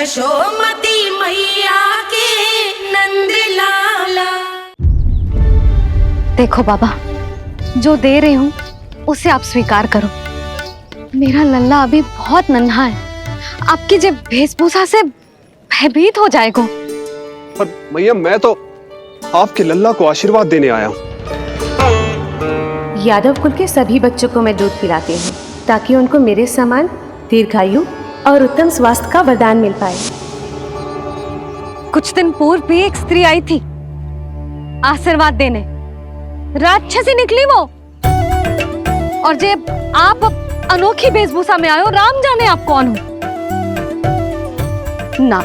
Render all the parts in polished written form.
यशोमती मैया के नंद लाला। देखो बाबा, जो दे रही हूँ उसे आप स्वीकार करो। मेरा लल्ला अभी बहुत नन्हा है, आपकी जे वेशभूषा से भयभीत हो जाएगा। पर मैया, मैं तो आपके लल्ला को आशीर्वाद देने आया हूँ। यादव कुल के सभी बच्चों को मैं दूध पिलाती हूँ ताकि उनको मेरे समान दीर्घायु और उत्तम स्वास्थ्य का वरदान मिल पाए। कुछ दिन पूर्व भी एक स्त्री आई थी आशीर्वाद देने, राक्षसी निकली वो। और जब आप अनोखी वेशभूषा में आए हो, राम जाने आप कौन हो। ना,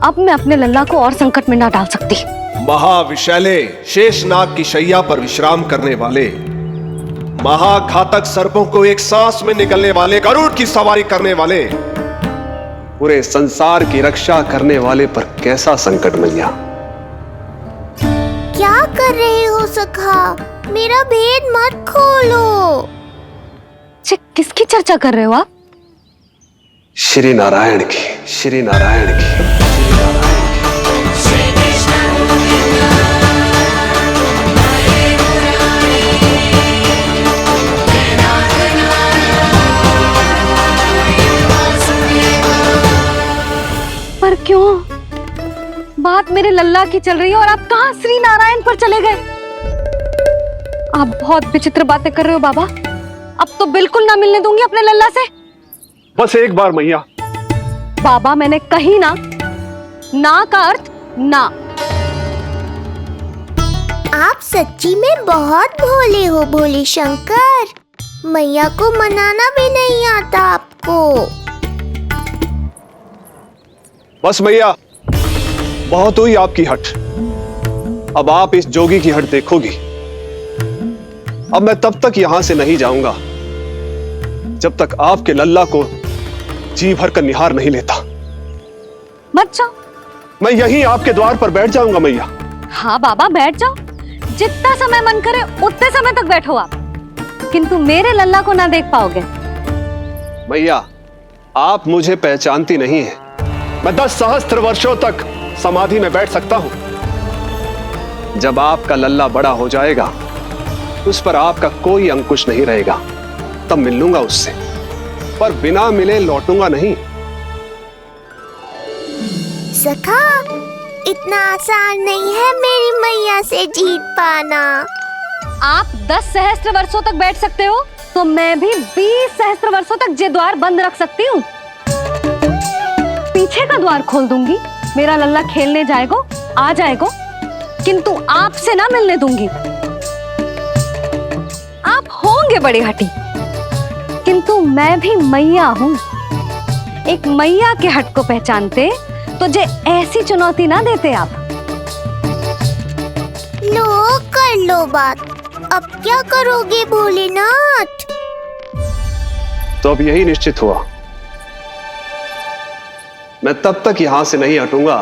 अब मैं अपने लल्ला को और संकट में ना डाल सकती। महाविशैले शेषनाग की शैया पर विश्राम करने वाले, महाघातक सर्पों को एक सांस में निगलने वाले, गरुड़ की सवारी करने वाले, पूरे संसार की रक्षा करने वाले पर कैसा संकट मैया। क्या कर रहे हो सखा? मेरा भेद मत खोलो। किसकी चर्चा कर रहे हो आप? श्री नारायण की, श्री नारायण की। पर क्यों? बात मेरे लल्ला की चल रही है और आप कहाँ श्री नारायण पर चले गए? आप बहुत विचित्र बातें कर रहे हो बाबा। अब तो बिल्कुल ना मिलने दूंगी अपने लल्ला से। बस एक बार मैया। बाबा, मैंने कही ना, ना का अर्थ ना। आप सच्ची में बहुत भोले हो भोले शंकर। मैया को मनाना भी नहीं आता आपको। बस मैया, बहुत हुई आपकी हट। अब आप इस जोगी की हट देखोगी। अब मैं तब तक यहां से नहीं जाऊंगा जब तक आपके लल्ला को जी भर कर निहार नहीं लेता। मत जाओ। मैं यहीं आपके द्वार पर बैठ जाऊंगा मैया। हाँ बाबा, बैठ जाओ। जितना समय मन करे उतने समय तक बैठो आप, किंतु मेरे लल्ला को ना देख पाओगे। मैया, आप मुझे पहचानती नहीं है। मैं 10 सहस्त्र वर्षों तक समाधि में बैठ सकता हूं। जब आपका लल्ला बड़ा हो जाएगा, उस पर आपका कोई अंकुश नहीं रहेगा, तब मिल लूंगा उससे, पर बिना मिले लौटूंगा नहीं। सखा, इतना आसान नहीं है मेरी मैया से जीत पाना। आप 10 सहस्त्र वर्षों तक बैठ सकते हो, तो मैं भी 20 सहस्त्र वर्षों तक ये द्वार बंद रख सकती हूँ। पीछे का द्वार खोल दूंगी, मेरा लल्ला खेलने जाएगा, आ जाएगा, किंतु आपसे ना मिलने दूंगी। आप होंगे बड़ी हठी, किंतु मैं भी मैया हूँ। एक मैया के हट को पहचानते तो जे ऐसी चुनौती ना देते आप। लो, कर लो बात। अब क्या करोगे भोलेनाथ? तो अब यही निश्चित हुआ, मैं तब तक यहां से नहीं हटूंगा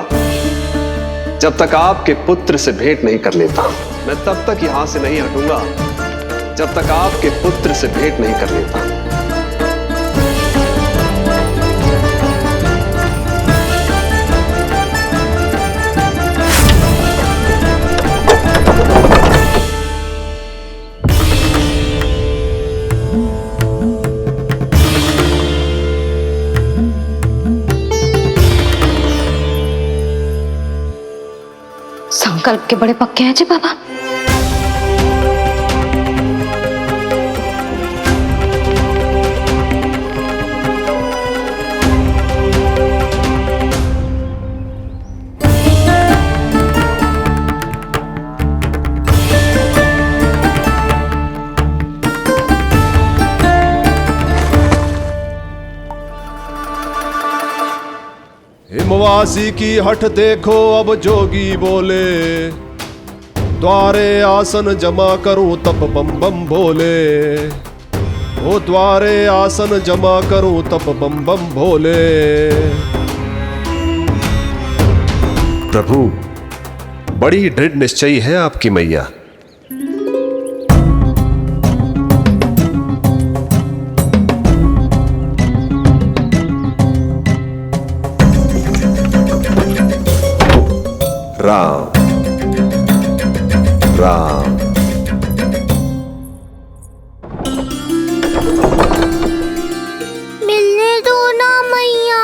जब तक आपके पुत्र से भेंट नहीं कर लेता। मैं तब तक यहां से नहीं हटूंगा जब तक आपके पुत्र से भेंट नहीं कर लेता। संकल्प के बड़े पक्के हैं जी बाबा। हिमवासी की हठ देखो अब जोगी बोले, द्वारे आसन जमा करूं तब बम बम बोले। ओ द्वारे आसन जमा करूं तब बम बम भोले। प्रभु, बड़ी दृढ़ निश्चयी है आपकी मैया। राम राम। मिलने दो ना मैया।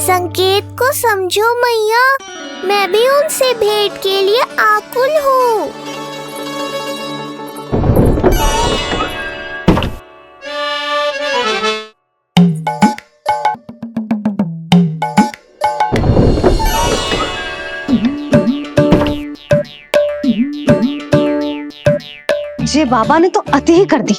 संकेत को समझो मैया, मैं भी उनसे भेंट के लिए आकुल हूँ। ये बाबा ने तो अति ही कर दी।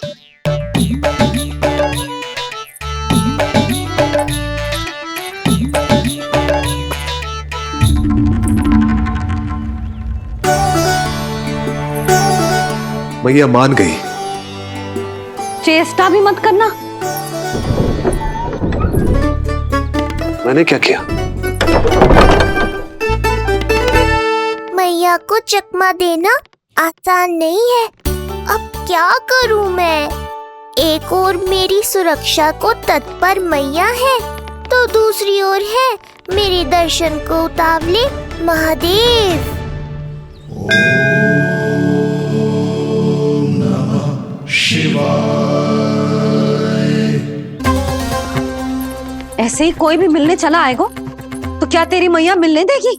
मैया मान गई। चेष्टा भी मत करना। मैंने क्या किया? मैया को चकमा देना आसान नहीं है। अब क्या करूं मैं? एक ओर मेरी सुरक्षा को तत्पर मैया है, तो दूसरी ओर है मेरे दर्शन को उतावले महादेव। ऐसे ही कोई भी मिलने चला आएगा तो क्या तेरी मैया मिलने देगी?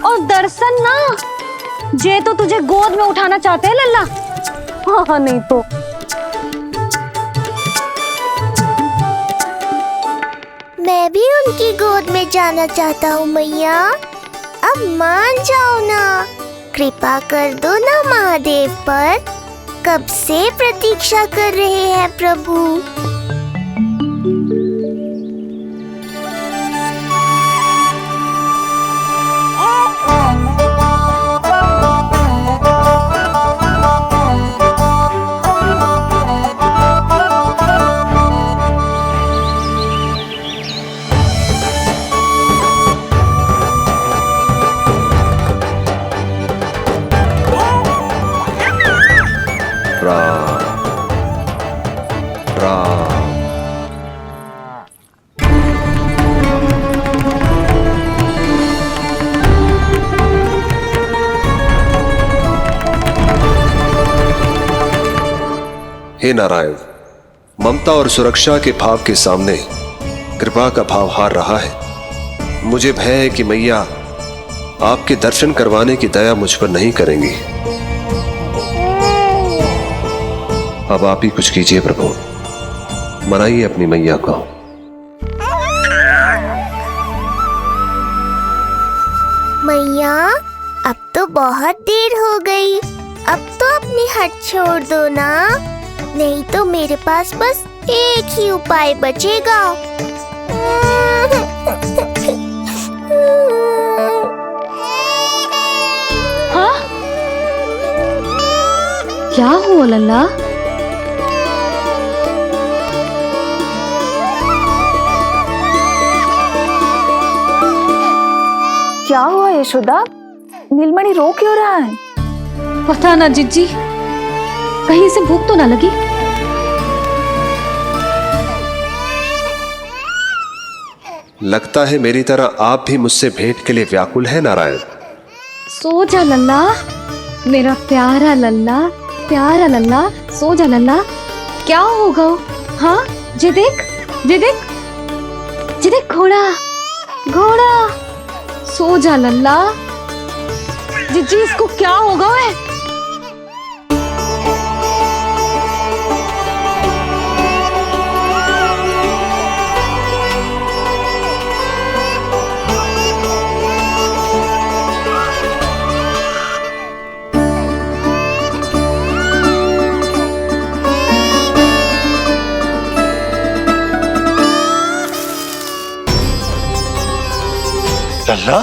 और दर्शन ना, जे तो तुझे गोद में उठाना चाहते हैं लल्ला। हाँ नहीं तो मैं भी उनकी गोद में जाना चाहता हूँ मैया। अब मान जाओ ना, कृपा कर दो ना महादेव पर। कब से प्रतीक्षा कर रहे हैं प्रभु। राम राम। हे नारायण, ममता और सुरक्षा के भाव के सामने कृपा का भाव हार रहा है। मुझे भय है कि मैया आपके दर्शन करवाने की दया मुझ पर नहीं करेंगी। अब आप ही कुछ कीजिए प्रभु, मनाइए अपनी मैया को। मैया, अब तो बहुत देर हो गई। अब तो अपनी हट छोड़ दो ना, नहीं तो मेरे पास बस एक ही उपाय बचेगा। हाँ? क्या हुआ लल्ला? क्या हुआ यशोदा? नीलमणि रो क्यों रहा है? पता ना जिज्जी, कहीं से भूख तो ना लगी? लगता है मेरी तरह आप भी मुझसे भेंट के लिए व्याकुल है नारायण। सो जा लल्ला, मेरा प्यारा लल्ला, प्यारा लल्ला, सो जा लल्ला। क्या होगा? हाँ, जे देख, जे देख, जे देख, घोड़ा, घोड़ा। सो जा लल्ला। जिज्जी, इसको क्या होगा? है लल्ला,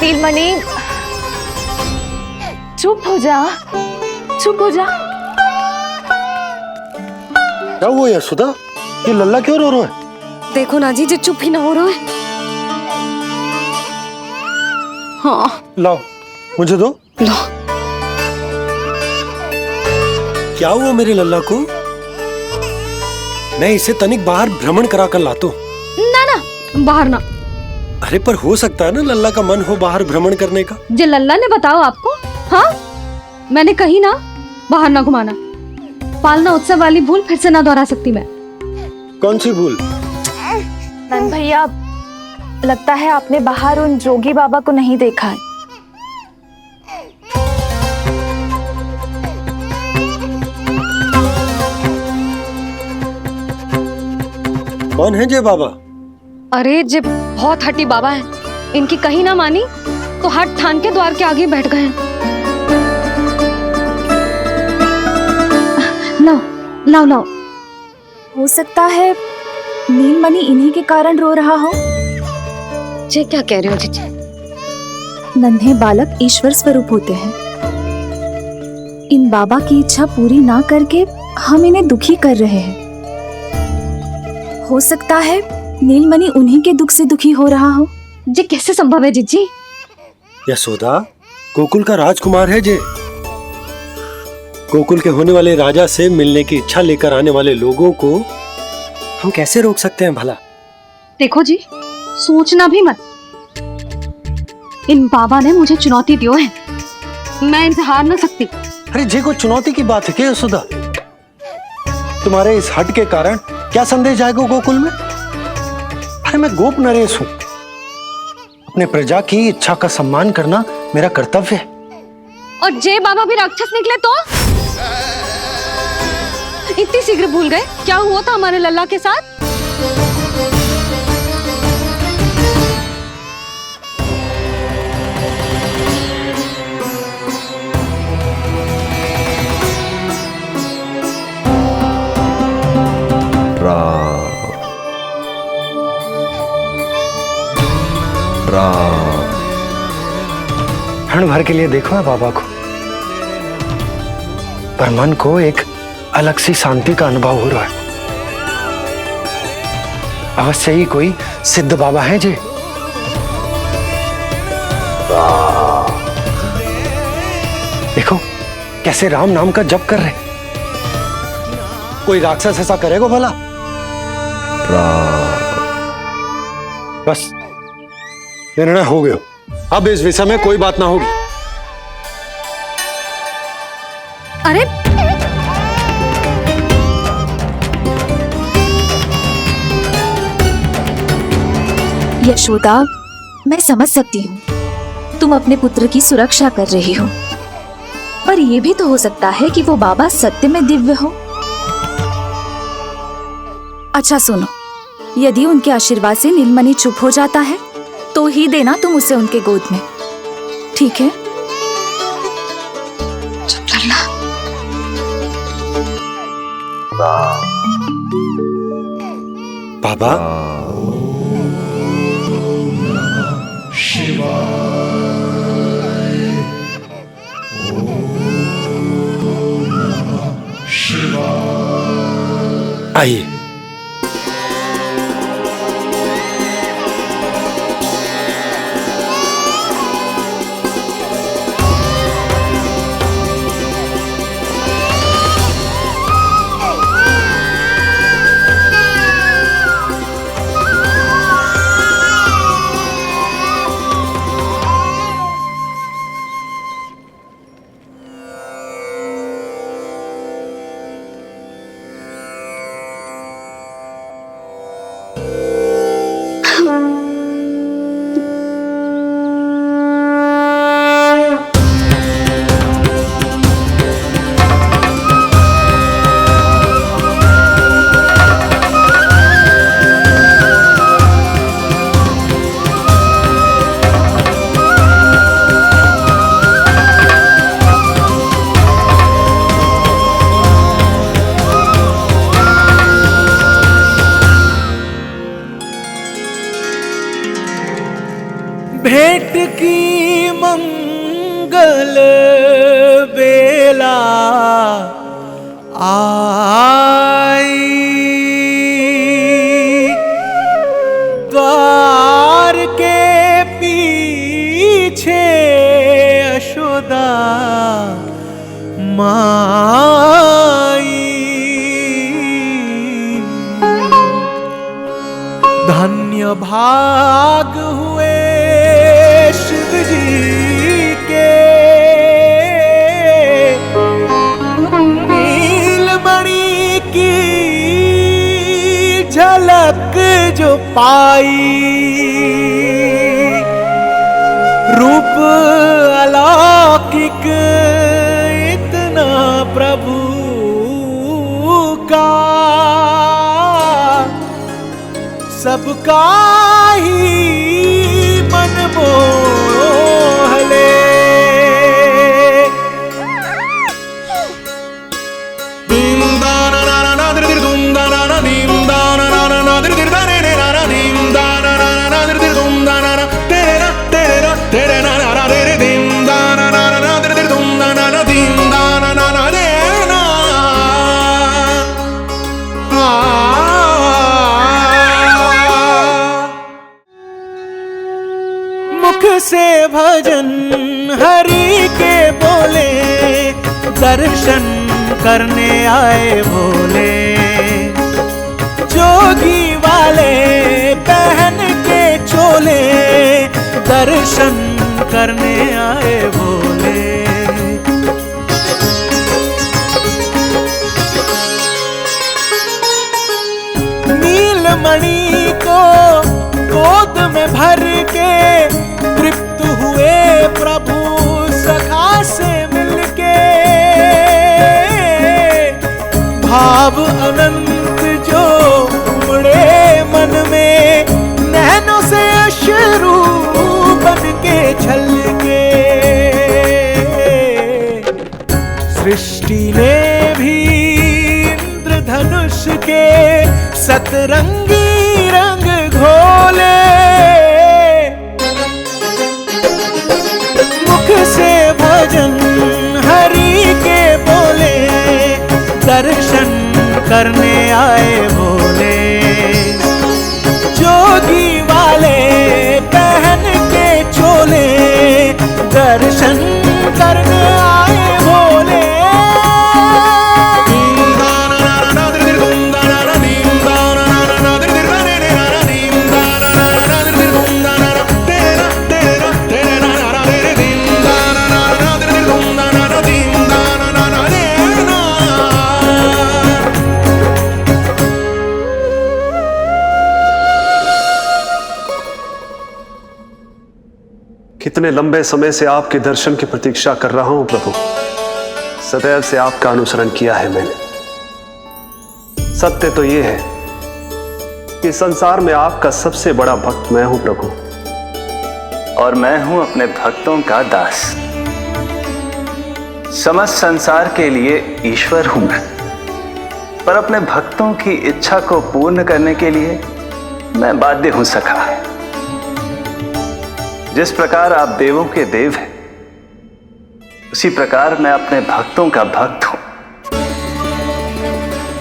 नीलमणि, चुप हो जा, चुप हो जा। क्या हुआ यशोदा? ये लल्ला क्यों रो रहा है? देखो ना जी, जे चुप ही ना हो रहा है। हाँ, लाओ, मुझे दो। लो। क्या हुआ मेरे लल्ला को? मैं इसे तनिक बाहर भ्रमण करा कर लाता हूँ। ना ना, बाहर ना। अरे पर हो सकता है ना लल्ला का मन हो बाहर भ्रमण करने का। जे लल्ला ने बताओ आपको? हाँ, मैंने कही ना बाहर ना घुमाना। पालना उत्सव वाली भूल फिर से ना दोहरा सकती मैं। कौन सी भूल? नंद भैया, लगता है आपने बाहर उन जोगी बाबा को नहीं देखा है। कौन है जय बाबा? अरे जे बहुत हट्टी बाबा है, इनकी कहीं ना मानी तो हट ठान के द्वार के आगे बैठ गए हैं। लाओ लाओ लाओ। हो सकता है नीलमणि इन्हीं के कारण रो रहा हो। जे क्या कह रहे हो जीजी? नन्हे बालक ईश्वर स्वरूप होते हैं। इन बाबा की इच्छा पूरी ना करके हम इन्हें दुखी कर रहे हैं। हो सकता है नीलमणि उन्हीं के दुख से दुखी हो रहा हो। जे कैसे संभव है जीजी? यशोदा, गोकुल का राजकुमार है जे। गोकुल के होने वाले राजा से मिलने की इच्छा लेकर आने वाले लोगों को हम कैसे रोक सकते हैं भला? देखो जी, सोचना भी मत। इन बाबा ने मुझे चुनौती दियो है, मैं इनसे हार ना सकती। अरे जे कोई चुनौती की बात है क्या यशोदा? तुम्हारे इस हट के कारण क्या संदेश जाएगा गोकुल में? अरे मैं गोप नरेश हूं। अपने प्रजा की इच्छा का सम्मान करना मेरा कर्तव्य है। और जे बाबा भी राक्षस निकले तो? इतनी शीघ्र भूल गए क्या हुआ था हमारे लल्ला के साथ? क्षण भर के लिए देखो है बाबा को, पर मन को एक अलग सी शांति का अनुभव हो रहा है। अवश्य ही कोई सिद्ध बाबा हैं जी। देखो कैसे राम नाम का जप कर रहे। कोई राक्षस ऐसा करेगा भला? बस निर्णय हो गया, अब इस विषय में कोई बात ना होगी। अरे यशोदा, मैं समझ सकती हूँ तुम अपने पुत्र की सुरक्षा कर रही हो, पर यह भी तो हो सकता है कि वो बाबा सत्य में दिव्य हो। अच्छा सुनो, यदि उनके आशीर्वाद से नीलमणि चुप हो जाता है तो ही देना तुम उसे उनके गोद में, ठीक है? चुप लल्ला। बाबा आइए। भेंट की मंगल बेला आई, द्वार के पीछे यशोदा माँ पुण्य भाग हुए शिव जी के, नीलमणि की झलक जो पाई, रूप अलौकिक इतना प्रभु का, सबका ही मन मोह ले। मुख से भजन हरि के बोले, दर्शन करने आए भोले, जोगी वाले पहन के चोले, दर्शन करने आए भोले। नीलमणि को गोद में भर के तृप्त हुए प्रभु सखा से मिलके, भाव अनंत जो उमड़े मन में, नैनों से अश्रु बन के छलके, सृष्टि ने भी इंद्रधनुष के सतरंगी रंग घोले, मुख से भजन हरि के बोले, दर्शन करने आए भोले, जोगी वाले पहन के चोले, दर्शन करने आए भोले। कितने लंबे समय से आपके दर्शन की प्रतीक्षा कर रहा हूं प्रभु, सदैव से आपका अनुसरण किया है मैंने। सत्य तो यह है कि संसार में आपका सबसे बड़ा भक्त मैं हूं प्रभु, और मैं हूं अपने भक्तों का दास। समस्त संसार के लिए ईश्वर हूं मैं, पर अपने भक्तों की इच्छा को पूर्ण करने के लिए मैं बाध्य हूं सखा। जिस प्रकार आप देवों के देव हैं, उसी प्रकार मैं अपने भक्तों का भक्त हूं।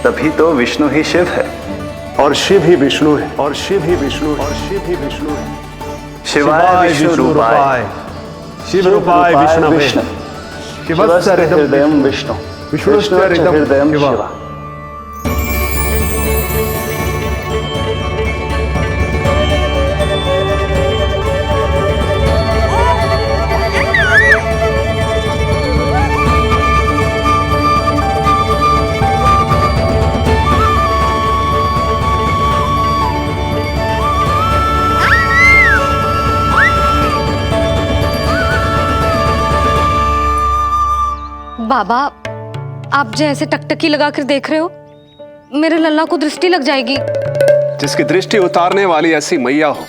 तभी तो विष्णु ही शिव है, और शिव ही विष्णु है, और शिव ही विष्णु है, और शिव ही विष्णु है। शिवाय विष्णु रूपाय, शिव रूपाय विष्णवे, शिवस्य हृदयं विष्णु, विष्णुश्च हृदयं शिव। बाबा, आप जैसे टकटकी लगाकर देख रहे हो, मेरे लल्ला को दृष्टि लग जाएगी। जिसकी दृष्टि उतारने वाली ऐसी मैया हो,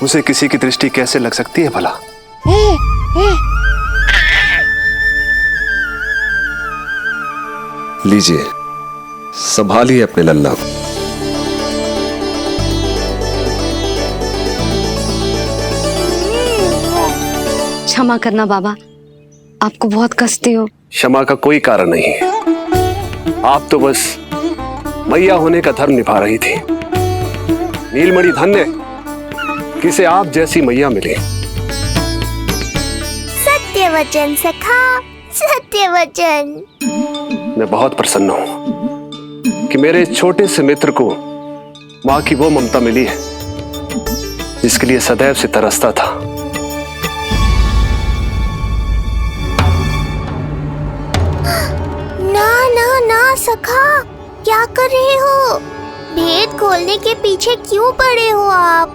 उसे किसी की दृष्टि कैसे लग सकती है भला? लीजिए, संभालिए अपने लल्ला को। क्षमा करना बाबा, आपको बहुत कष्ट हो। क्षमा का कोई कारण नहीं है, आप तो बस मैया होने का धर्म निभा रही थी। नीलमणि धन्य किसे आप जैसी मैया मिले। सत्य वचन सखा, सत्य वचन। मैं बहुत प्रसन्न हूं कि मेरे छोटे से मित्र को मां की वो ममता मिली है जिसके लिए सदैव से तरसता था। ना ना ना सखा, क्या कर रहे हो? भेद खोलने के पीछे क्यों पड़े हो आप?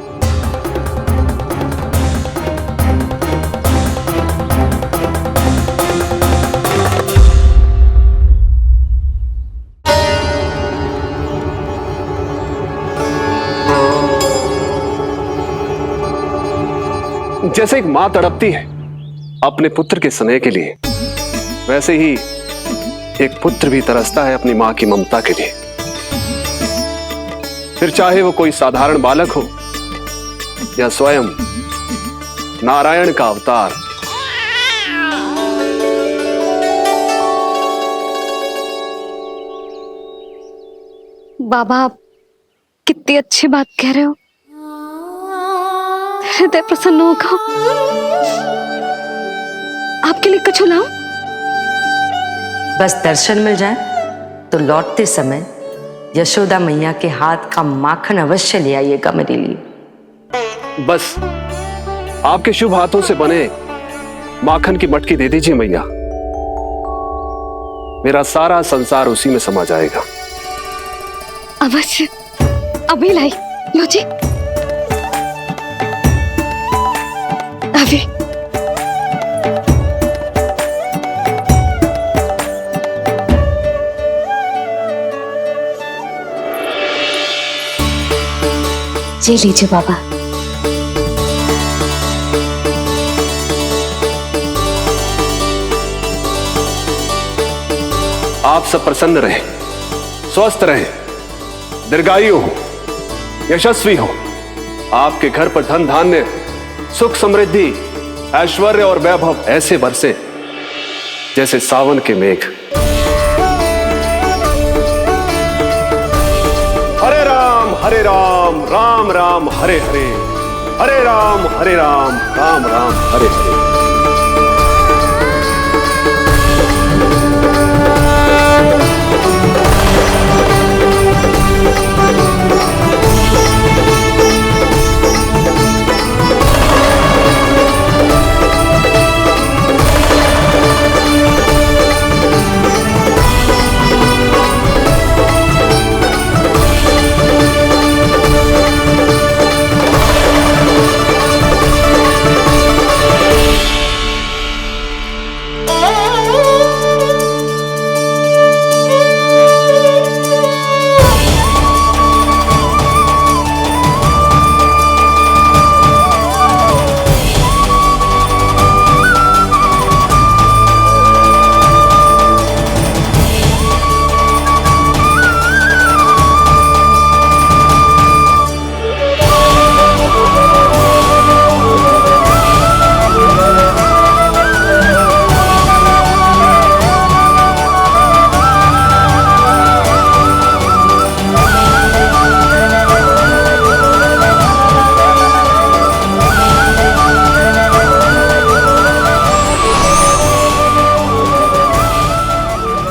जैसे एक मां तड़पती है अपने पुत्र के स्नेह के लिए, वैसे ही एक पुत्र भी तरसता है अपनी मां की ममता के लिए। फिर चाहे वो कोई साधारण बालक हो या स्वयं नारायण का अवतार। बाबा, आप कितनी अच्छी बात कह रहे हो। हृदय प्रसन्न होगा। आपके लिए कुछ लाऊं? बस दर्शन मिल जाए तो लौटते समय यशोदा मैया के हाथ का माखन अवश्य ले आइएगा मेरे लिए। बस आपके शुभ हाथों से बने माखन की मटकी दे दीजिए मैया, मेरा सारा संसार उसी में समा जाएगा। अवश्य, अभी लाई। लो जी, अभी। जी लीजिए बाबा। आप सब प्रसन्न रहें, स्वस्थ रहें, दीर्घायु हो, यशस्वी हो। आपके घर पर धन धान्य, सुख समृद्धि, ऐश्वर्य और वैभव ऐसे बरसे जैसे सावन के मेघ। हरे राम राम राम हरे हरे, हरे राम राम राम हरे हरे।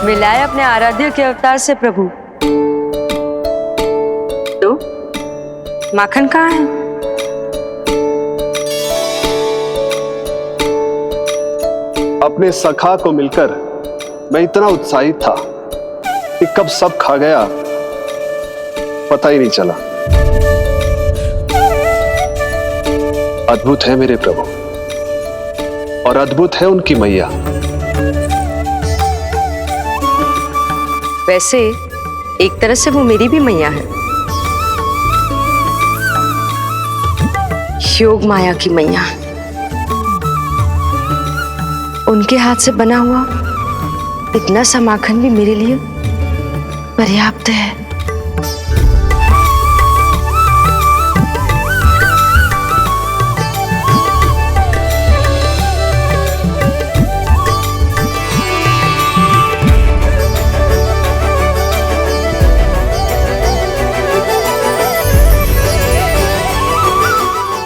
मिलाए अपने आराध्य के अवतार से प्रभु। तो माखन कहाँ है? अपने सखा को मिलकर मैं इतना उत्साहित था कि कब सब खा गया पता ही नहीं चला। अद्भुत है मेरे प्रभु और अद्भुत है उनकी मैया। वैसे एक तरह से वो मेरी भी मैया है, योग माया की मैया। उनके हाथ से बना हुआ इतना सा माखन भी मेरे लिए पर्याप्त है।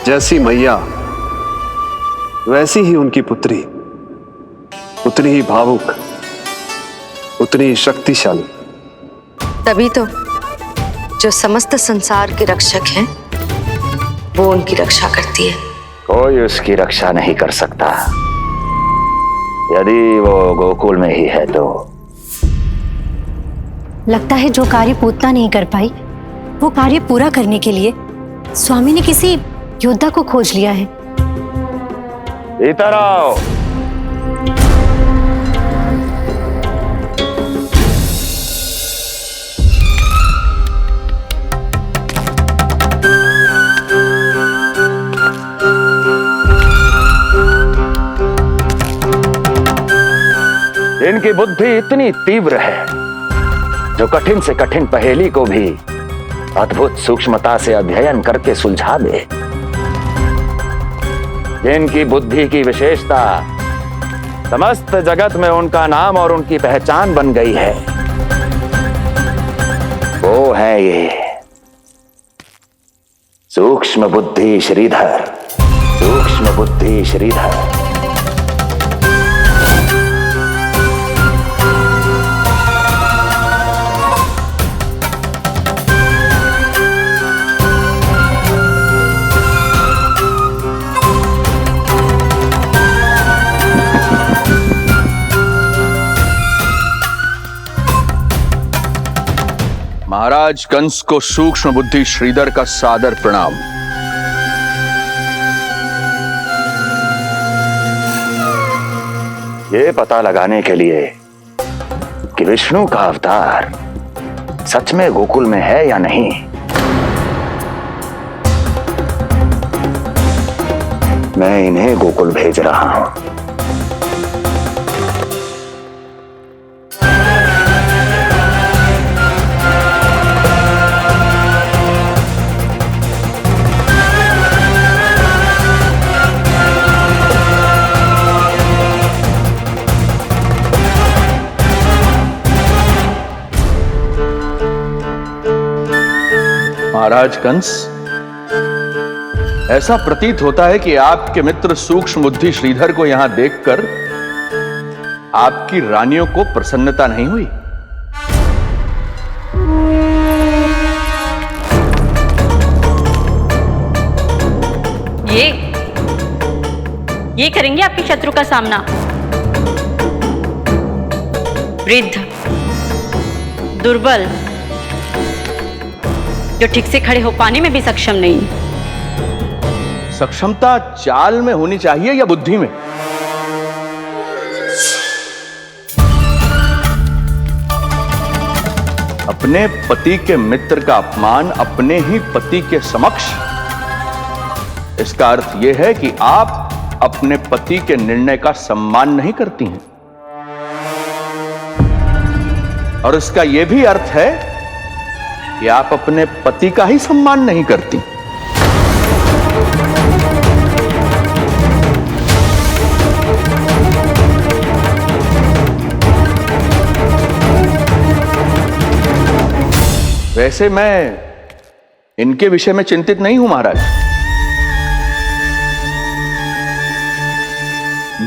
जैसी मैया वैसी ही उनकी पुत्री, उतनी ही भावुक, उतनी ही शक्तिशाली। तभी तो जो समस्त संसार के रक्षक हैं, वो उनकी रक्षा करती है। कोई उसकी रक्षा नहीं कर सकता। यदि वो गोकुल में ही है तो। लगता है जो कार्य पूतना नहीं कर पाई, वो कार्य पूरा करने के लिए स्वामी ने किसी योद्धा को खोज लिया है। इधर आओ। इनकी बुद्धि इतनी तीव्र है जो कठिन से कठिन पहेली को भी अद्भुत सूक्ष्मता से अध्ययन करके सुलझा दे। जिनकी बुद्धि की विशेषता समस्त जगत में उनका नाम और उनकी पहचान बन गई है, वो है ये सूक्ष्म बुद्धि श्रीधर। सूक्ष्म बुद्धि श्रीधर। महाराज कंस को सूक्ष्म बुद्धि श्रीधर का सादर प्रणाम। ये पता लगाने के लिए कि विष्णु का अवतार सच में गोकुल में है या नहीं, मैं इन्हें गोकुल भेज रहा हूं। महाराज कंस, ऐसा प्रतीत होता है कि आपके मित्र सूक्ष्म बुद्धि श्रीधर को यहां देखकर आपकी रानियों को प्रसन्नता नहीं हुई। ये करेंगे आपके शत्रु का सामना। वृद्ध, दुर्बल, जो ठीक से खड़े हो पाने में भी सक्षम नहीं। सक्षमता चाल में होनी चाहिए या बुद्धि में? अपने पति के मित्र का अपमान अपने ही पति के समक्ष, इसका अर्थ यह है कि आप अपने पति के निर्णय का सम्मान नहीं करती हैं। और इसका यह भी अर्थ है कि आप अपने पति का ही सम्मान नहीं करती। वैसे मैं इनके विषय में चिंतित नहीं हूं महाराज।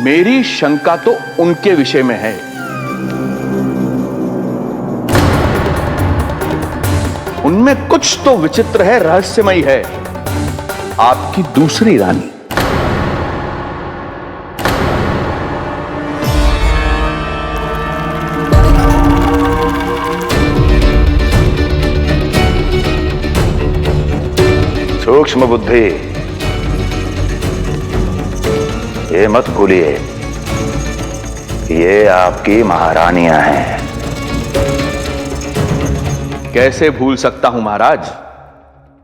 मेरी शंका तो उनके विषय में है। उनमें कुछ तो विचित्र है, रहस्यमयी है। आपकी दूसरी रानी। सूक्ष्म बुद्धि, ये मत भूलिए ये आपकी महारानियां हैं। कैसे भूल सकता हूं महाराज?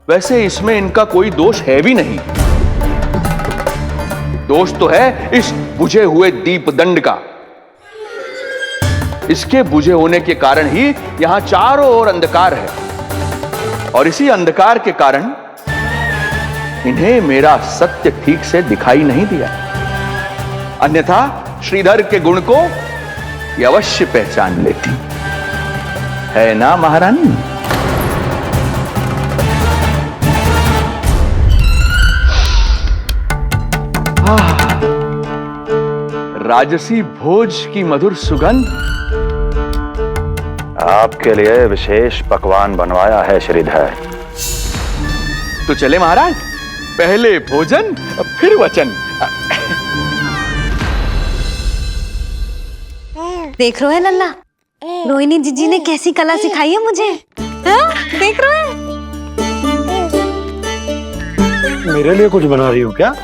वैसे इसमें इनका कोई दोष है भी नहीं। दोष तो है इस बुझे हुए दीपदंड का। इसके बुझे होने के कारण ही यहां चारों ओर अंधकार है, और इसी अंधकार के कारण इन्हें मेरा सत्य ठीक से दिखाई नहीं दिया। अन्यथा श्रीधर के गुण को ये अवश्य पहचान लेती, है ना महारानी? राजसी भोज की मधुर सुगंध आपके लिए विशेष पकवान बनवाया है श्रीधर। तो चले महाराज, पहले भोजन फिर वचन। देख रहे हो लल्ला, रोहिणी जीजी ने कैसी कला सिखाई है मुझे। हाँ? देख रहे हो? मेरे लिए कुछ बना रही हो क्या?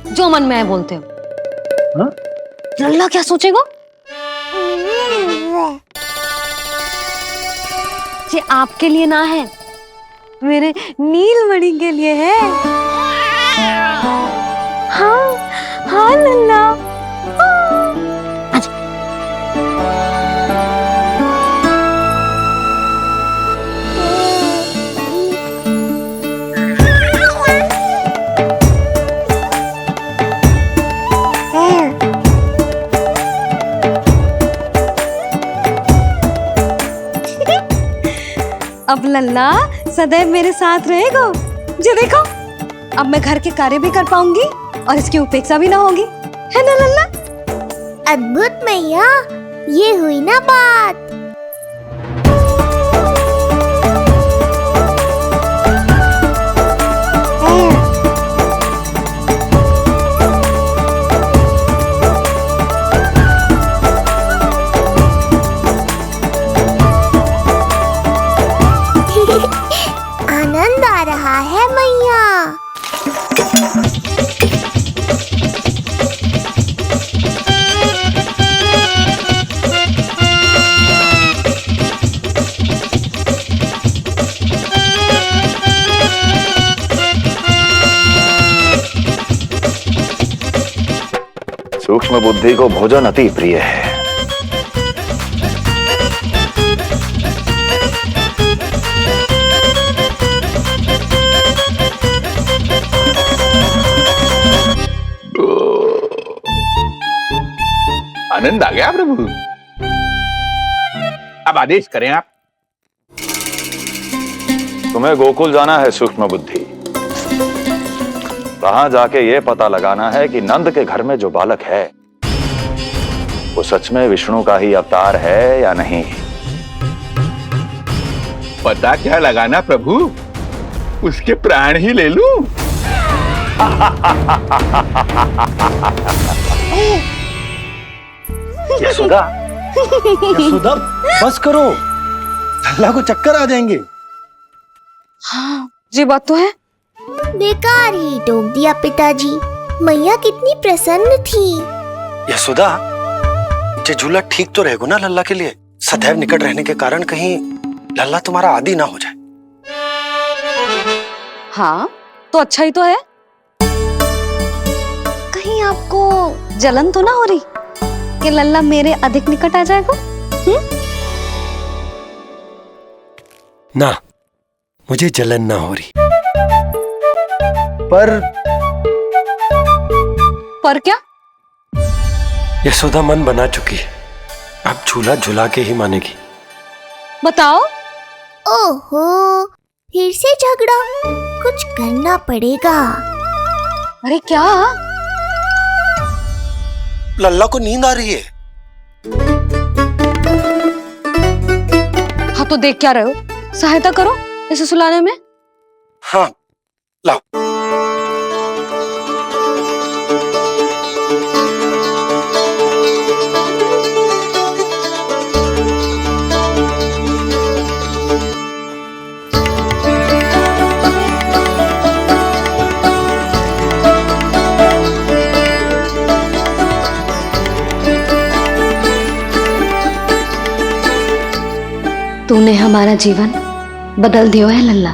जो मन में आए बोलते हो। हाँ? लल्ला क्या सोचेगा? ये आपके लिए ना है, मेरे नीलमणि के लिए है। हाँ हाँ लल्ला, अब लल्ला सदैव मेरे साथ रहेगा। जो देखो, अब मैं घर के कार्य भी कर पाऊंगी और इसकी उपेक्षा भी ना होगी, है ना लल्ला? अद्भुत मैया, ये हुई ना बात। आनंद आ रहा है मैया। सूक्ष्म बुद्धि को भोजन अति प्रिय है। आनंद आ गया प्रभु। अब आदेश करें आप। तुम्हें गोकुल जाना है सूक्ष्म बुद्धि। वहां जाके ये पता लगाना है कि नंद के घर में जो बालक है वो सच में विष्णु का ही अवतार है या नहीं। पता क्या लगाना प्रभु, उसके प्राण ही ले लूं। यशोदा, यशोदा बस करो, लल्ला को चक्कर आ जाएंगे। हाँ ये बात तो है। बेकार ही टोक दिया पिताजी। मैया कितनी प्रसन्न थी। यशोदा, ये झूला ठीक तो रहेगा ना लल्ला के लिए? सदैव निकट रहने के कारण कहीं लल्ला तुम्हारा आदी ना हो जाए। हाँ तो अच्छा ही तो है। कहीं आपको जलन तो ना हो रही कि लल्ला मेरे अधिक निकट आ जाएगा? ना, मुझे जलन ना हो रही। पर क्या? यशोदा मन बना चुकी है, अब झूला झूला के ही मानेगी। बताओ। ओहो, फिर से झगड़ा। कुछ करना पड़ेगा। अरे क्या? लल्ला को नींद आ रही है। हाँ तो देख क्या रहे हो, सहायता करो इसे सुलाने में। हाँ लाओ। तूने हमारा जीवन बदल दिया है लल्ला।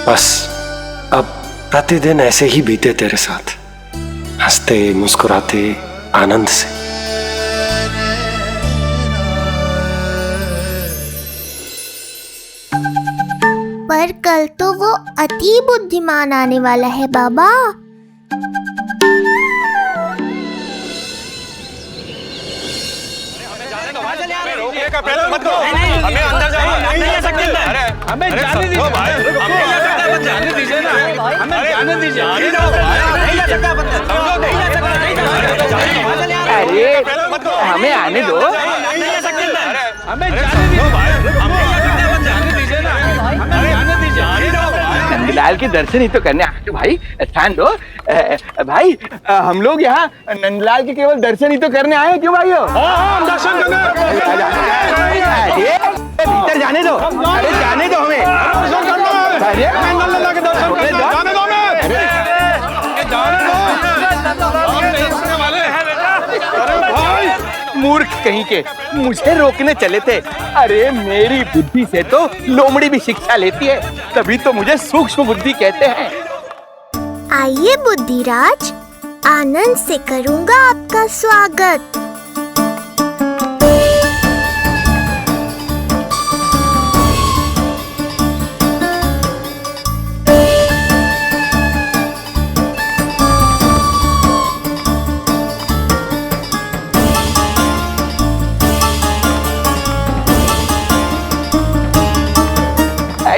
बस अब प्रतिदिन ऐसे ही बीते तेरे साथ, हंसते मुस्कुराते आनंद से। पर कल तो वो अति बुद्धिमान आने वाला है बाबा। हमें जाने दीजिए। हमें जाने दीजिए। नहीं जा सकता अपन, नहीं जा सकता, नहीं जा सकता। अरे हमें आने दो, हमें जाने दीजिए ना, हमें जाने दीजिए। नंदलाल के दर्शन ही तो करने आए भाई, स्थान दो। भाई हम लोग यहाँ नंदलाल के केवल दर्शन ही तो करने आए, क्यों भाई हो? हम दर्शन करने। भीतर जाने दो, अरे जाने दो हमें। अरे नंदलाल के दर्शन करने जाने दो हमें। अरे भाई मूर्ख कहीं के, मुझे रोकने चले थे। अरे मेरी बुद्धि से तो लोमड़ी भी शिक्षा लेती है, तभी तो मुझे सूक्ष्म बुद्धि कहते हैं। आइए बुद्धिराज, आनंद से करूंगा आपका स्वागत।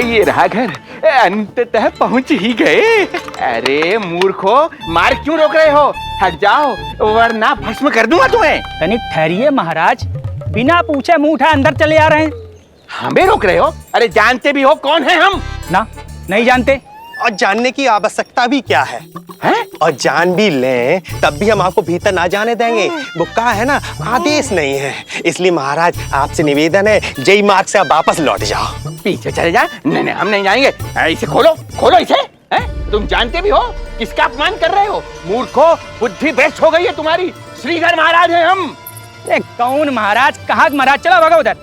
ये रहा घर, अंततः पहुंच ही गए। अरे मूर्खो, मार क्यों रोक रहे हो? हट जाओ वरना भस्म कर दूंगा तुम्हें। तनिक ठहरिए महाराज, बिना पूछे मुंह उठा अंदर चले आ रहे हैं। हमें रोक रहे हो? अरे जानते भी हो कौन है हम? ना, नहीं जानते। और जानने की आवश्यकता भी क्या है? और जान भी लें तब भी हम आपको भीतर ना जाने देंगे। वो कहा है ना, आदेश नहीं है। इसलिए महाराज आपसे निवेदन है, जय मार्ग से आप वापस लौट जाओ। पीछे चले जाए? नहीं हम नहीं जाएंगे। इसे खोलो, खोलो इसे। तुम जानते भी हो किसका अपमान कर रहे हो? मूर्खो, बुद्धि भ्रष्ट हो गई है तुम्हारी। श्रीधर महाराज हैं हम। कौन महाराज? कहाँ महाराज? चलो भगा उधर।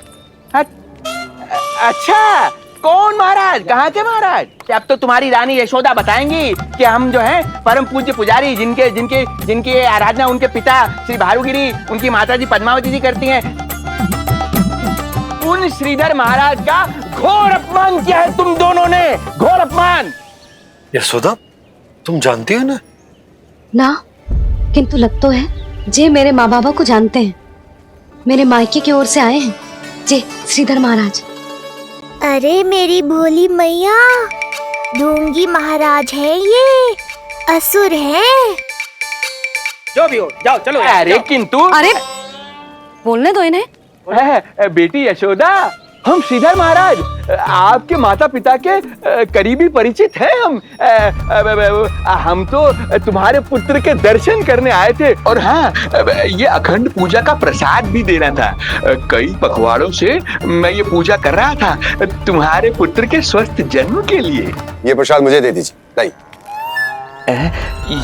अच्छा, कौन महाराज? कहाँ के महाराज? अब तो तुम्हारी रानी यशोदा बताएंगी कि हम जो हैं परम पूज्य पुजारी, जिनकी आराधना उनके पिता श्री भारुगिरी, उनकी माता जी पद्मावती जी करती हैं, उन श्रीधर महाराज का घोर अपमान किया है तुम दोनों ने। घोर अपमान। यशोदा, तुम जानती हो ना? ना, किंतु लग तो है जे मेरे माँ बाबा को जानते हैं। मेरे मायके की ओर से आए हैं जे श्रीधर महाराज। अरे मेरी भोली मैया, ढोंगी महाराज है ये, असुर है। जो भी हो, जाओ चलो। अरे किंतु, अरे बोलने दो इन्हें। बेटी यशोदा, हम श्रीधर महाराज आपके माता पिता के करीबी परिचित हैं। हम तो तुम्हारे पुत्र के दर्शन करने आए थे। और हाँ, ये अखंड पूजा का प्रसाद भी देना था। कई पखवाड़ों से मैं ये पूजा कर रहा था तुम्हारे पुत्र के स्वस्थ जन्म के लिए। ये प्रसाद मुझे दे दीजिए। नहीं,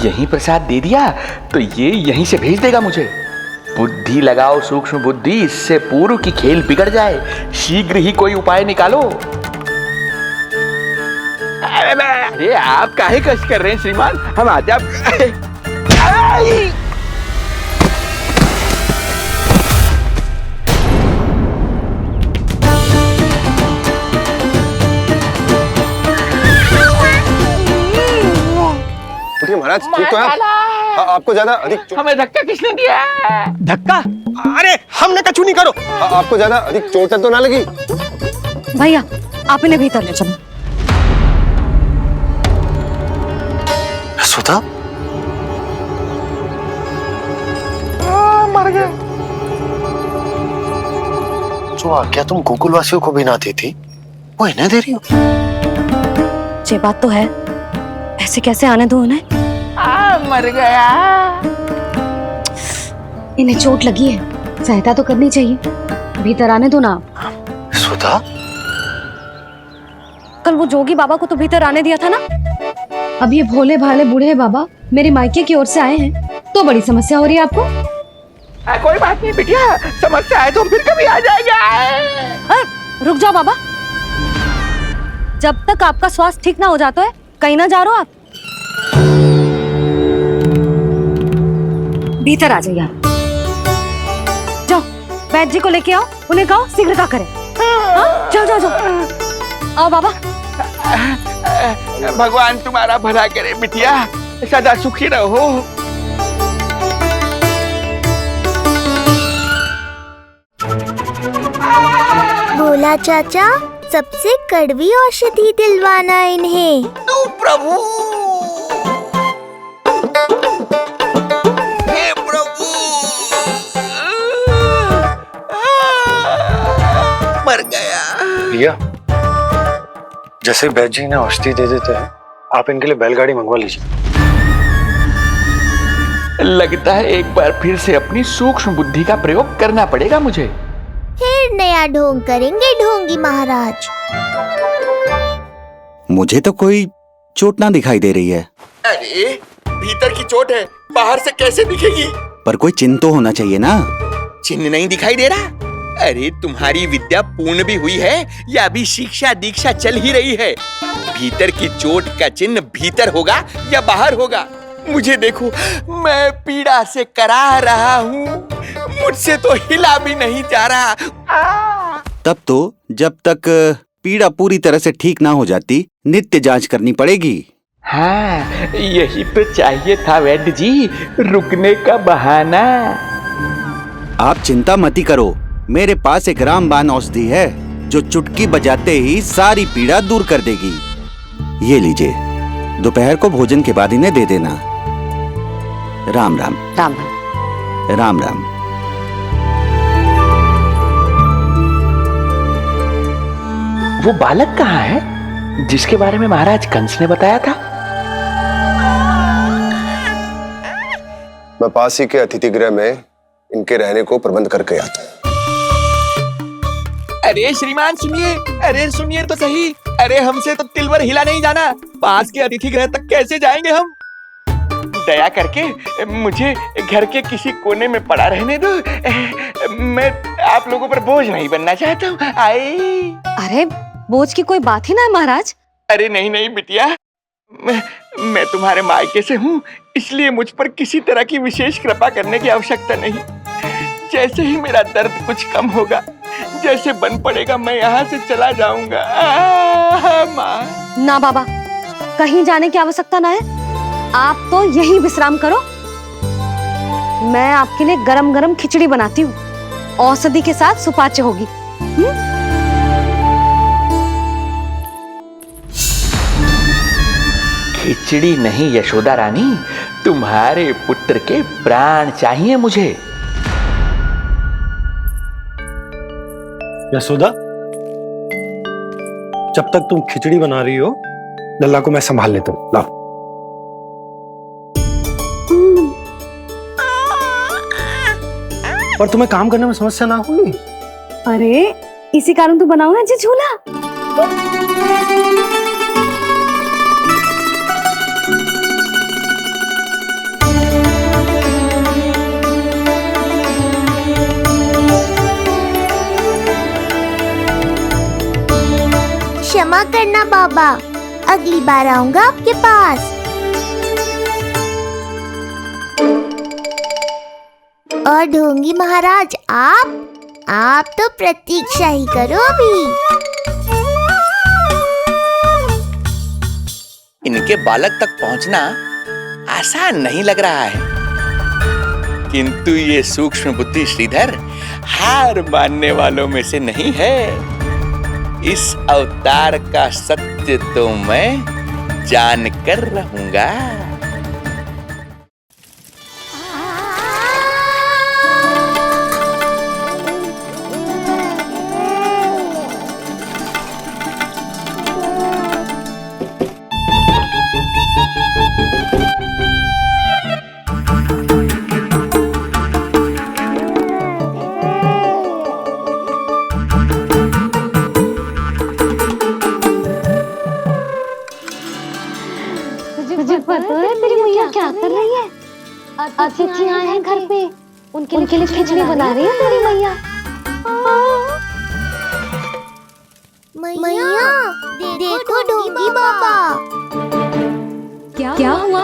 यही प्रसाद दे दिया तो ये यहीं से भेज देगा मुझे। बुद्धि लगाओ, सूक्ष्म बुद्धि, इससे पूर्व की खेल बिगड़ जाए। शीघ्र ही कोई उपाय निकालो। अरे आप काहे कष्ट कर रहे हैं श्रीमान? हम आते आप। महाराज ठीक तो है? आपको ज्यादा अधिक हमें धक्का किसने दिया? धक्का? अरे हमने कछु नहीं करो। आपको ज्यादा अधिक चोट तो ना लगी? भैया आप इन्हें भीतर ले चलो। यशोदा, मर गए। जो आज्ञा तुम गोकुल वासियों को भी ना दी थी, वो इन्हें दे रही हो? ये बात तो है, ऐसे कैसे आने दो उन्हें? मर गया। इन्हें चोट लगी है, सहायता तो करनी चाहिए। भीतर आने दो ना। यशोदा, कल वो जोगी बाबा को तो भीतर आने दिया था ना। अब ये भोले भाले बूढ़े बाबा मेरे मायके की ओर से आए हैं, तो बड़ी समस्या हो रही है आपको। कोई बात नहीं बिटिया, समस्या है तो फिर कभी आ जाएगा। रुक जाओ बाबा, जब तक आपका स्वास्थ्य ठीक ना हो जाता है कहीं ना जा रहे हो आप। भीतर आ जाइए। जाओ वैद्य जी को लेके आओ, उन्हें कहो शीघ्रता करें। जाओ जाओ जाओ। आओ बाबा। भगवान तुम्हारा भला करे बिटिया, सदा सुखी रहो। भोला चाचा, सबसे कड़वी औषधि दिलवाना इन्हें। प्रभु प्रिया, जैसे बैद जी ने औषधि दे देते हैं, आप इनके लिए बैलगाड़ी मंगवा लीजिए। लगता है एक बार फिर से अपनी सूक्ष्म बुद्धि का प्रयोग करना पड़ेगा मुझे। फिर नया ढोंग करेंगे ढोंगी महाराज। मुझे तो कोई चोट ना दिखाई दे रही है। अरे भीतर की चोट है, बाहर से कैसे दिखेगी? पर कोई चिन्ह तो होना चाहिए ना। चिन्ह नहीं दिखाई दे रहा? अरे तुम्हारी विद्या पूर्ण भी हुई है या अभी शिक्षा दीक्षा चल ही रही है? भीतर की चोट का चिन्ह भीतर होगा या बाहर होगा? मुझे देखो, मैं पीड़ा से कराह रहा हूँ, मुझसे तो हिला भी नहीं जा रहा। तब तो जब तक पीड़ा पूरी तरह से ठीक ना हो जाती, नित्य जांच करनी पड़ेगी। हाँ, यही तो चाहिए था वैद्य जी, रुकने का बहाना। आप चिंता मती करो, मेरे पास एक रामबाण औषधि है जो चुटकी बजाते ही सारी पीड़ा दूर कर देगी। ये लीजिए, दोपहर को भोजन के बाद इन्हें दे देना। राम राम। राम राम राम। वो बालक कहाँ है जिसके बारे में महाराज कंस ने बताया था? मैं पास ही के अतिथि गृह में इनके रहने को प्रबंध करके आता हूँ। अरे श्रीमान सुनिए, अरे सुनिए तो सही। अरे हमसे तो तिल भर हिला नहीं जाना, पास के अतिथि गृह तक कैसे जाएंगे हम? दया करके मुझे घर के किसी कोने में पड़ा रहने दो, मैं आप लोगों पर बोझ नहीं बनना चाहता हूँ। आई। अरे बोझ की कोई बात ही ना है महाराज। अरे नहीं नहीं बिटिया, मैं तुम्हारे मायके से हूँ, इसलिए मुझ पर किसी तरह की विशेष कृपा करने की आवश्यकता नहीं। जैसे ही मेरा दर्द कुछ कम होगा, जैसे बन पड़ेगा, मैं यहाँ से चला जाऊंगा। माँ। ना बाबा, कहीं जाने की आवश्यकता ना है, आप तो यही विश्राम करो। मैं आपके लिए गरम गरम खिचड़ी बनाती हूँ, औषधि के साथ सुपाच्य होगी। खिचड़ी नहीं यशोदा रानी, तुम्हारे पुत्र के प्राण चाहिए मुझे। यशोदा, जब तक तुम खिचड़ी बना रही हो, लल्ला को मैं संभाल लेता हूँ। लाओ। पर तुम्हें काम करने में समस्या ना होगी? अरे इसी कारण तो बनाओ ना जी झूला। क्षमा करना बाबा, अगली बार आऊंगा आपके पास। और ढोंगी महाराज, आप तो प्रतीक्षा ही करो अभी। इनके बालक तक पहुंचना आसान नहीं लग रहा है, किंतु ये सूक्ष्म बुद्धि श्रीधर हार मानने वालों में से नहीं है। इस अवतार का सत्य तो मैं जानकर रहूंगा। तुझे पता है तेरी मैया क्या कर रही है? अतिथि आए हैं घर पे, उनके लिए खिचड़ी बना रही है तेरी मैया। मैया, देखो ढोंगी बाबा। क्या हुआ?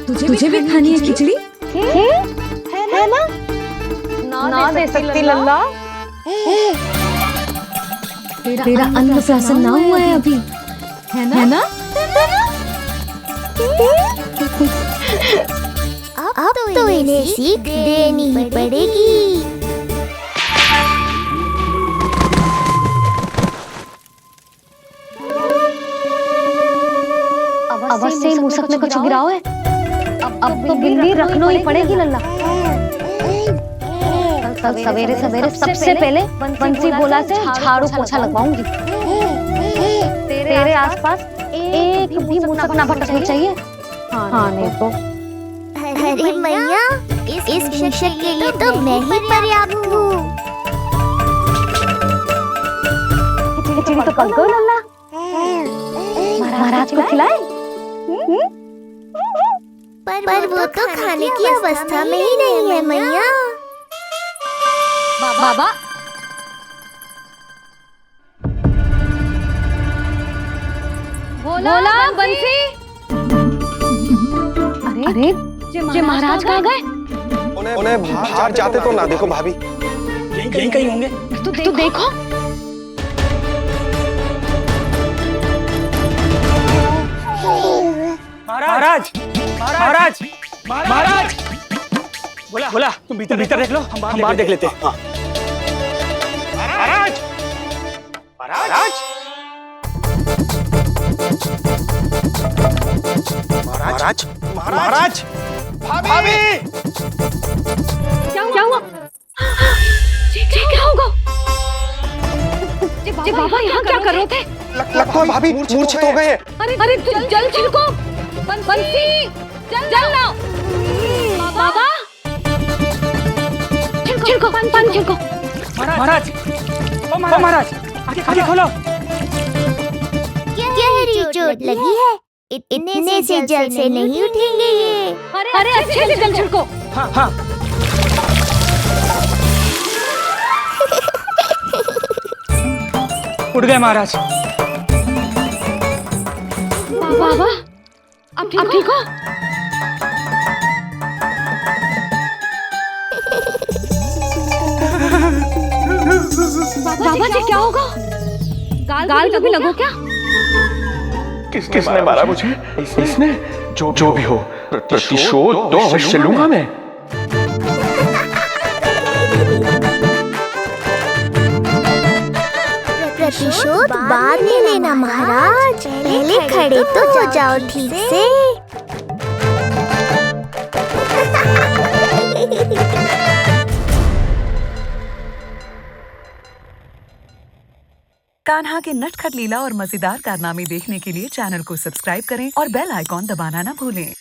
तुझे भी खानी है खिचड़ी? है ना? ना दे सकती लल्ला। तेरा अन्नप्राशन ना हुआ है अभी, है ना? अब तो इन्हें सीख देनी ही पड़ेगी। अवश्य मूसक में कुछ गिराओ है। अब तो गिल्ली रखना ही पड़ेगी लल्ला। कल सवेरे सवेरे सबसे पहले बंसी बोला से झाड़ू पोछा लगवाऊंगी। तेरे आसपास एक भी मूसक ना भटकनी चाहिए। हाँ नहीं तो। अरे मैया, इस शिक्षक के लिए तो मैं ही पर्याप्त हूँ। खिचड़ी तो पक गई लल्ला। महाराज को खिलाए? पर वो तो खाने की अवस्था में ही नहीं है मैया। बाबा बोला बंसी। अरे जे महाराज कहाँ गए? उन्हें बाहर जाते तो ना देखो भाभी। यहीं कहीं होंगे। तू देखो। महाराज महाराज महाराज, बोला तुम भीतर देख लो, हम बाहर देख लेते हैं। महाराज महाराज महाराज महाराज, भाभी क्या हुआ? क्या होगा? जी बाबा यहाँ क्या कर रहे थे? लगता है भाभी मूर्छित हो गए हैं। अरे जल छिड़को। बंसी जल लाओ। बाबा छिड़को पानी छिड़को। महाराज ओ महाराज, आंखें खोलो। गहरी चोट लगी है, इतने से जल से नहीं उठेंगे ये। अरे अच्छे से जल छिड़को। हाँ उठ गए महाराज। बाबा अब ठीक हो? बाबा जी क्या होगा? गाल कभी लगो क्या? किसने मारा मुझे? इसने? जो भी हो, प्रतिशोध तो अवश्य लूंगा मैं। प्रतिशोध बाद में लेना महाराज, पहले खड़े तो हो जाओ ठीक से। कान्हा के नटखट लीला और मजेदार कारनामे देखने के लिए चैनल को सब्सक्राइब करें और बेल आइकॉन दबाना ना भूलें।